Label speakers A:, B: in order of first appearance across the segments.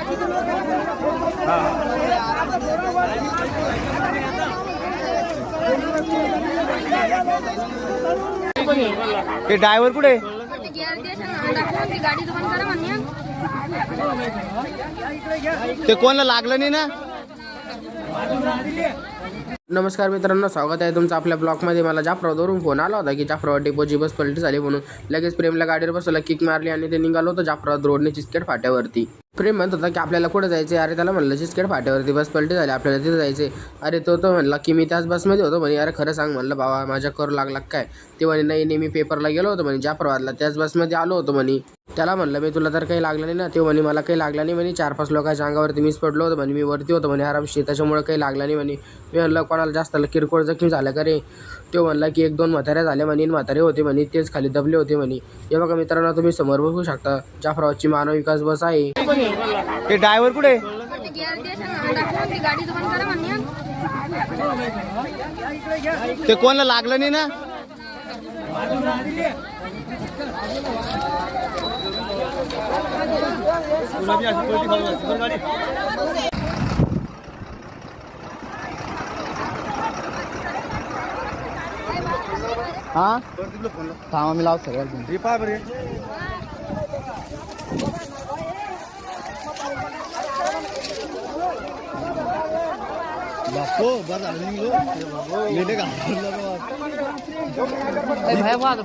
A: ते ड्रायव्हर कुठे? ते कोणाला लागलं नाही ना? नमस्कार मित्रांनो, स्वागत आहे तुमचं आपल्या ब्लॉगमध्ये. मला जाफराबादवरून फोन आला होता की जाफराबाद डेपोची बस पलटी झाली म्हणून. लगेच प्रेमला गाडीवर बसवला, किक मारली आणि ते निघालो होतो जाफराबाद रोडने चिस्केट फाट्यावरती. प्रेम म्हणत होता की आपल्याला कुठे जायचे. अरे त्याला म्हणलं चिस्केट फाट्यावरती बस पलटी झाली, आपल्याला तिथे जायचे. अरे तो म्हणला की मी त्याच बसमध्ये होतो म्हणे. अरे खरं सांग म्हणलं, बाबा माझ्या करू लागला काय? ते म्हणे नाही नाही, मी पेपरला गेलो होतो म्हणे जाफराबादला, त्याच बसमध्ये आलो होतो म्हणे. त्याला म्हणलं मी तुला तर काही लागलं नाही ना? ते म्हणे मला काही लागलं नाही म्हणे, 4-5 लोकांच्या अंगावरती मीच पडलो होतो म्हणे, मी वरती होतो म्हणे आरामशी, त्याच्यामुळे काही लागलं नाही म्हणे. मी म्हणलं कोणाला जास्त किरकोळ जखमी झालं का रे? तो म्हणला की 1-2 म्हाताऱ्या झाल्या म्हणे, म्हातारे होते म्हणे, तेच खाली दबले होते म्हणे. हे बघा मित्रांनो, तुम्ही समोर बघू शकता जाफराबादची मानव विकास बस आहे. ते ड्रायव्हर कुठे? ते कोणाला लागलं नाही ना? हा थांबा मी लावतो सगळ्यात.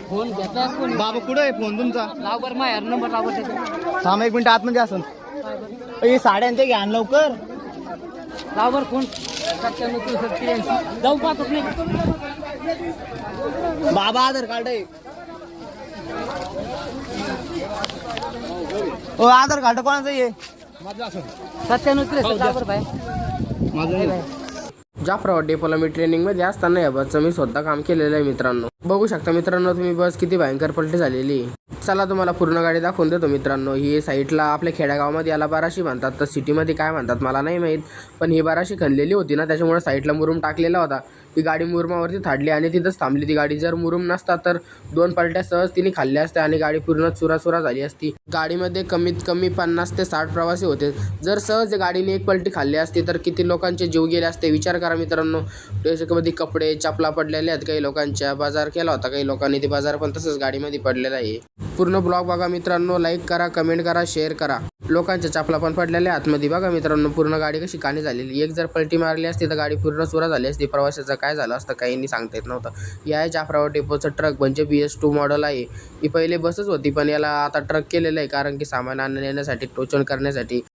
B: फोन घेतला कोण?
A: बाबा कुठे आहे फोन तुमचा?
B: लावकर माझ्या नंबर लावकर
A: थांब 1 मिनिट आतमध्ये असन. हे साड्या ते घ्या लवकर.
B: लावकर फोन. जाऊ पाहतो नाही.
A: बाबा आधार कार्ड आहे. ओ आधार कार्ड कोणाचं आहे?
B: 97 भाई.
A: जाफराबाद डेपोला मी ट्रेनिंगमध्ये असताना या बसचं मी स्वतः काम केलेलं आहे मित्रांनो. बघू शकता मित्रांनो तुम्ही बस किती भयंकर पलटी झालेली आहे. चला तुम्हाला पूर्ण गाडी दाखवून देतो मित्रांनो. ही साईडला आपल्या खेड्यागावामध्ये याला बाराशी म्हणतात, तर सिटीमध्ये काय म्हणतात मला नाही माहीत, पण ही बाराशी खणलेली होती ना, त्याच्यामुळे साईडला मुरुम टाकलेला होता. ती गाडी मुरुमावरती थाडली आणि तिथंच थांबली ती गाडी. जर मुरुम नसता तर 2 पलट्या सहज तिने खाल्ल्या असत्या आणि गाडी पूर्ण चुराचुरा झाली असती. गाडीमध्ये कमीत कमी 50 ते 60 प्रवासी होते. जर सहज गाडीने 1 पलटी खाल्ली असती तर किती लोकांचे जीव गेले असते विचार करा मित्रांनो. त्याच्यामध्ये कपडे चपला पडलेल्या आहेत काही लोकांच्या. बाजार केला होता काही लोकांनी, ते बाजार पण तसंच गाडीमध्ये पडलेला आहे. पूर्ण ब्लॉग बघा मित्रांनो, लाईक करा, कमेंट करा, शेअर करा. लोकांच्या चपला पण पडलेल्या आतमध्ये बघा मित्रांनो. पूर्ण गाडी कशी काणी झालेली. एक जर पलटी मारली असती तर गाडी पूर्ण चुरा झाली असती. प्रवाशाचं काय झालं असतं काही सांगता येत नव्हतं. या आहे जाफराबाद डेपोचं ट्रक, म्हणजे BS2 मॉडेल आहे. ही पहिले बसच होती पण याला आता ट्रक केलेलं आहे, कारण की सामान आणण्यासाठी टोचन करण्यासाठी.